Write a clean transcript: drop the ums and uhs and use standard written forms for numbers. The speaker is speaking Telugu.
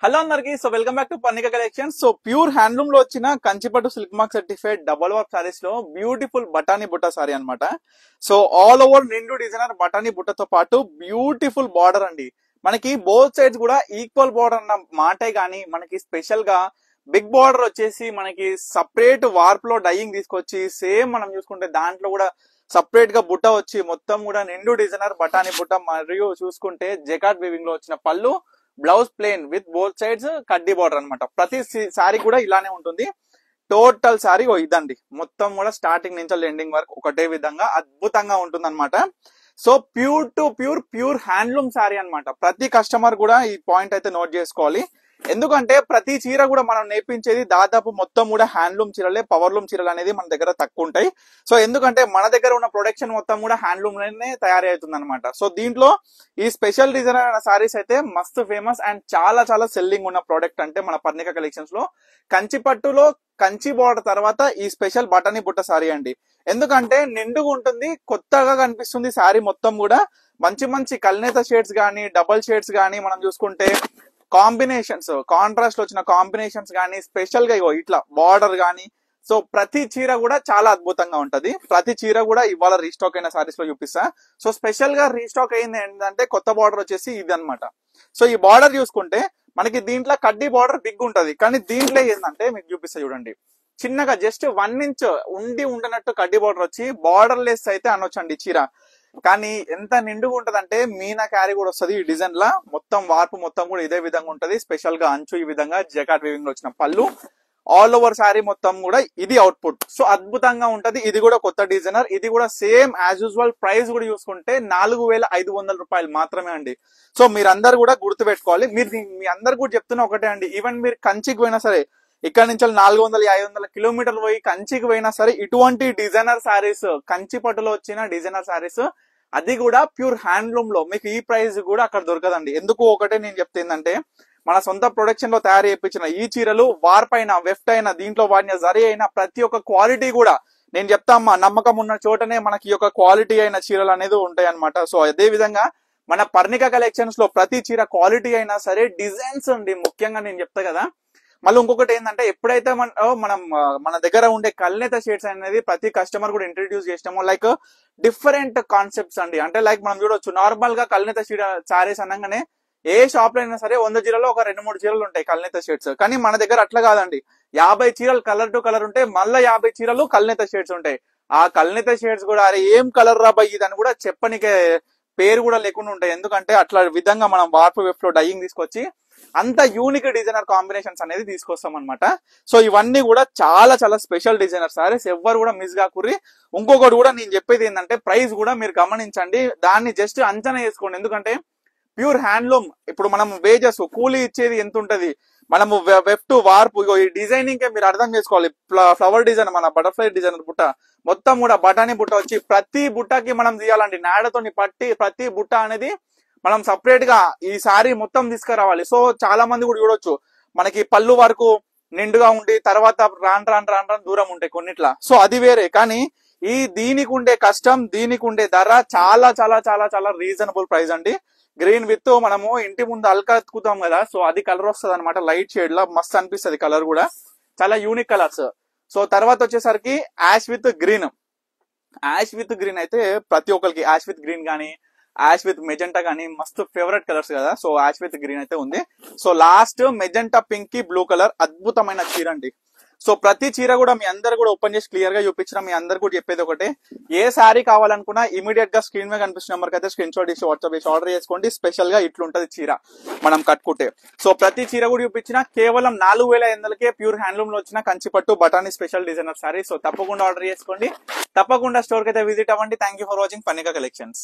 హలో అందరికి. So welcome back to Pannika collection. So pure handloom లో వచ్చిన Kanchipattu silk mark certified double work saris లో బ్యూటిఫుల్ బటానీ బుట్ట సారీ అన్నమాట. సో ఆల్ ఓవర్ నిండు డిజైనర్ బటానీ బుట్టతో పాటు బ్యూటిఫుల్ బార్డర్ అండి. మనకి బోత్ సైడ్స్ కూడా ఈక్వల్ బార్డర్ అన్న మాటే గానీ మనకి స్పెషల్ గా బిగ్ బార్డర్ వచ్చేసి మనకి సపరేట్ వార్ప్ లో డైయింగ్ తీసుకొచ్చి సేమ్ మనం చూసుకుంటే దాంట్లో కూడా సపరేట్ గా బుట్ట వచ్చి మొత్తం కూడా నిండు డిజైనర్ బటానీ బుట్ట మరియు చూసుకుంటే జెకార్డ్ వీవింగ్ లో వచ్చిన పళ్ళు, blouse plain with both sides కడ్డీ బార్డర్ అనమాట. ప్రతి సారీ కూడా ఇలానే ఉంటుంది. టోటల్ సారీ ఇదండి, మొత్తం కూడా స్టార్టింగ్ నుంచి ఎండింగ్ వరకు ఒకటే విధంగా అద్భుతంగా ఉంటుంది అనమాట. So pure to pure handloom sorry అనమాట. ప్రతి కస్టమర్ కూడా ఈ పాయింట్ అయితే నోట్ చేసుకోవాలి. ఎందుకంటే ప్రతి చీర కూడా మనం నేర్పించేది దాదాపు మొత్తం కూడా హ్యాండ్లూమ్ చీరలే, పవర్లూమ్ చీరలు అనేది మన దగ్గర తక్కువ ఉంటాయి. సో ఎందుకంటే మన దగ్గర ఉన్న ప్రొడక్షన్ మొత్తం కూడా హ్యాండ్లూమ్ లోనే తయారవుతుంది అనమాట. సో దీంట్లో ఈ స్పెషల్ డిజైన్ అయిన సారీస్ అయితే మస్తు ఫేమస్ అండ్ చాలా చాలా సెల్లింగ్ ఉన్న ప్రోడక్ట్ అంటే మన పర్ణిక కలెక్షన్స్ లో కంచి పట్టులో కంచి బార్డర్ తర్వాత ఈ స్పెషల్ బటనీ బుట్ట సారీ అండి. ఎందుకంటే నిండుగా ఉంటుంది, కొత్తగా కనిపిస్తుంది సారీ మొత్తం కూడా. మంచి మంచి కల్నేత షేడ్స్ గానీ డబల్ షేడ్స్ గానీ మనం చూసుకుంటే కాంబినేషన్స్, కాంట్రాస్ట్ లో వచ్చిన కాంబినేషన్స్ గానీ స్పెషల్ గా ఇట్లా బార్డర్ గానీ, సో ప్రతి చీర కూడా చాలా అద్భుతంగా ఉంటది. ప్రతి చీర కూడా ఇవాళ రీస్టాక్ అయిన సారీస్ లో చూపిస్తా. సో స్పెషల్ గా రీస్టాక్ అయింది ఏంటంటే కొత్త బార్డర్ వచ్చేసి ఇది అనమాట. సో ఈ బార్డర్ చూసుకుంటే మనకి దీంట్లో కడ్డీ బార్డర్ బిగ్ ఉంటది, కానీ దీంట్లో ఏంటంటే మీకు చూపిస్తా చూడండి, చిన్నగా జస్ట్ 1 ఇంచ్ ఉండనట్టు కడ్డీ బార్డర్ వచ్చి బార్డర్ లెస్ అయితే అనొచ్చండి చీర. కానీ ఎంత నిండుగా ఉంటదంటే మీనా క్యారీ కూడా వస్తుంది ఈ డిజైన్ లా. మొత్తం వార్పు మొత్తం కూడా ఇదే విధంగా ఉంటది. స్పెషల్ గా అంచు ఈ విధంగా జకార్డ్ వీవింగ్ లో వచ్చిన పళ్ళు, ఆల్ ఓవర్ సారీ మొత్తం కూడా ఇది అవుట్పుట్. సో అద్భుతంగా ఉంటది. ఇది కూడా కొత్త డిజైనర్, ఇది కూడా సేమ్ యాజ్ యూజువల్. ప్రైస్ కూడా చూసుకుంటే 4500 రూపాయలు మాత్రమే అండి. సో మీరందరూ కూడా గుర్తు పెట్టుకోవాలి. మీ అందరు కూడా చెప్తున్నా ఒకటే అండి, ఈవెన్ మీరు కంచికి పోయినా సరే, ఇక్కడ నుంచి 400-500 కిలోమీటర్లు పోయి కంచికి పోయినా సరే ఇటువంటి డిజైనర్ సారీస్, కంచి పట్టులో వచ్చిన డిజైనర్ సారీస్, అది కూడా ప్యూర్ హ్యాండ్లూమ్ లో మీకు ఈ ప్రైస్ కూడా అక్కడ దొరకదండి. ఎందుకు ఒకటే నేను చెప్తుందంటే, మన సొంత ప్రొడక్షన్ లో తయారు చేయించిన ఈ చీరలు వార్ప్ అయినా వెఫ్ట్ అయినా దీంట్లో వాడిన జరీ అయినా ప్రతి ఒక్క క్వాలిటీ కూడా నేను చెప్తామ్మా, నమ్మకం ఉన్న చోటనే మనకి ఈ యొక్క క్వాలిటీ అయిన చీరలు అనేది ఉంటాయి అనమాట. సో అదే విధంగా మన పర్ణిక కలెక్షన్స్ లో ప్రతి చీర క్వాలిటీ అయినా సరే డిజైన్స్ అండి ముఖ్యంగా నేను చెప్తా కదా. మళ్ళీ ఇంకొకటి ఏంటంటే, ఎప్పుడైతే మనం మన దగ్గర ఉండే కల్నేత షేడ్స్ అనేది ప్రతి కస్టమర్ కూడా ఇంట్రడ్యూస్ చేసినామో, లైక్ డిఫరెంట్ కాన్సెప్ట్స్ అండి. అంటే లైక్ మనం చూడొచ్చు, నార్మల్ గా కల్నేత సారీస్ అనగానే ఏ షాప్ లో అయినా సరే 100 చీరలో ఒక 2-3 చీరలు ఉంటాయి కల్నేత షేడ్స్. కానీ మన దగ్గర అట్లా కాదండి, 50 చీరలు కలర్ టు కలర్ ఉంటాయి, మళ్ళీ 50 చీరలు కల్నేత షేడ్స్ ఉంటాయి. ఆ కల్నేత షేడ్స్ కూడా అరే ఏం కలర్ రా బయ్యి అని కూడా చెప్పనికే పేరు కూడా లేకుండా ఉంటాయి. ఎందుకంటే అట్లా విధంగా మనం వార్పు వెఫ్ట్ లో డైయింగ్ తీసుకొచ్చి అంత యూనిక్ డిజైనర్ కాంబినేషన్స్ అనేది తీసుకొస్తాం అనమాట. సో ఇవన్నీ కూడా చాలా చాలా స్పెషల్ డిజైనర్ సారీస్, ఎవ్వరు కూడా మిస్ కాకుర్రి. ఇంకొకటి కూడా నేను చెప్పేది ఏంటంటే, ప్రైస్ కూడా మీరు గమనించండి, దాన్ని జస్ట్ అంచనా వేసుకోండి. ఎందుకంటే ప్యూర్ హ్యాండ్లూమ్ ఇప్పుడు మనం వేజెస్ కూలీ ఇచ్చేది ఎంత ఉంటది, మనము వెఫ్ట్ వార్పు ఈ డిజైనింగ్ మీరు అర్థం చేసుకోవాలి. ఫ్లవర్ డిజైన్, మన బటర్ఫ్లై డిజైనర్ బుట్ట మొత్తం కూడా బటానీ బుట్ట వచ్చి ప్రతి బుట్టకి మనం తీయాలండి నాడతోని పట్టి, ప్రతి బుట్ట అనేది మనం సపరేట్ గా ఈ సారీ మొత్తం తీసుకురావాలి. సో చాలా మంది కూడా చూడొచ్చు, మనకి పళ్ళు వరకు నిండుగా ఉండి తర్వాత రాను దూరం ఉంటాయి కొన్నిట్లా. సో అది వేరే, కానీ దీనికి ఉండే కష్టం, దీనికి ఉండే ధర చాలా చాలా చాలా చాలా రీజనబుల్ ప్రైస్ అండి. గ్రీన్ విత్ మనము ఇంటి ముందు అల్కత్తుకుతాం కదా, సో అది కలర్ వస్తుంది అనమాట, లైట్ షేడ్ లా మస్తు అనిపిస్తుంది కలర్ కూడా, చాలా యూనిక్ కలర్స్. సో తర్వాత వచ్చేసరికి ash with green. Ash with green అయితే ప్రతి ఒక్కరికి యాష్ విత్ గ్రీన్ కానీ యాష్ విత్ మెజెంటా కానీ మస్తు ఫేవరెట్ కలర్స్ కదా. సో యాష్ విత్ గ్రీన్ అయితే ఉంది. సో లాస్ట్ మెజెంటా పింక్ కి బ్లూ కలర్ అద్భుతమైన చీర అండి. సో ప్రతి చీర కూడా మీ అందరు కూడా ఓపెన్ చేసి క్లియర్ గా చూపించిన, మీ అందరు కూడా చెప్పేది ఒకటే, ఏ శారీ కావాలనుకున్నా ఇమీడియట్ గా స్క్రీన్ మీద కనిపిస్తున్న నెంబర్కి అయితే స్క్రీన్ షాట్ ఇచ్చి వాట్సాప్ చేసి ఆర్డర్ చేసుకోండి. స్పెషల్ గా ఇట్లుంటది చీర మనం కట్టుకుంటే. సో ప్రతి చీర కూడా చూపించిన కేవలం 4500కే ప్యూర్ హ్యాండ్లూమ్ లో వచ్చిన కంచిపట్టు బటానీ స్పెషల్ డిజైనర్ సారీ. సో తప్పకుండా ఆర్డర్ చేసుకోండి, తప్పకుండా స్టోర్ కి అయితే విజిట్ అవ్వండి. Thank you for watching Parnika collections.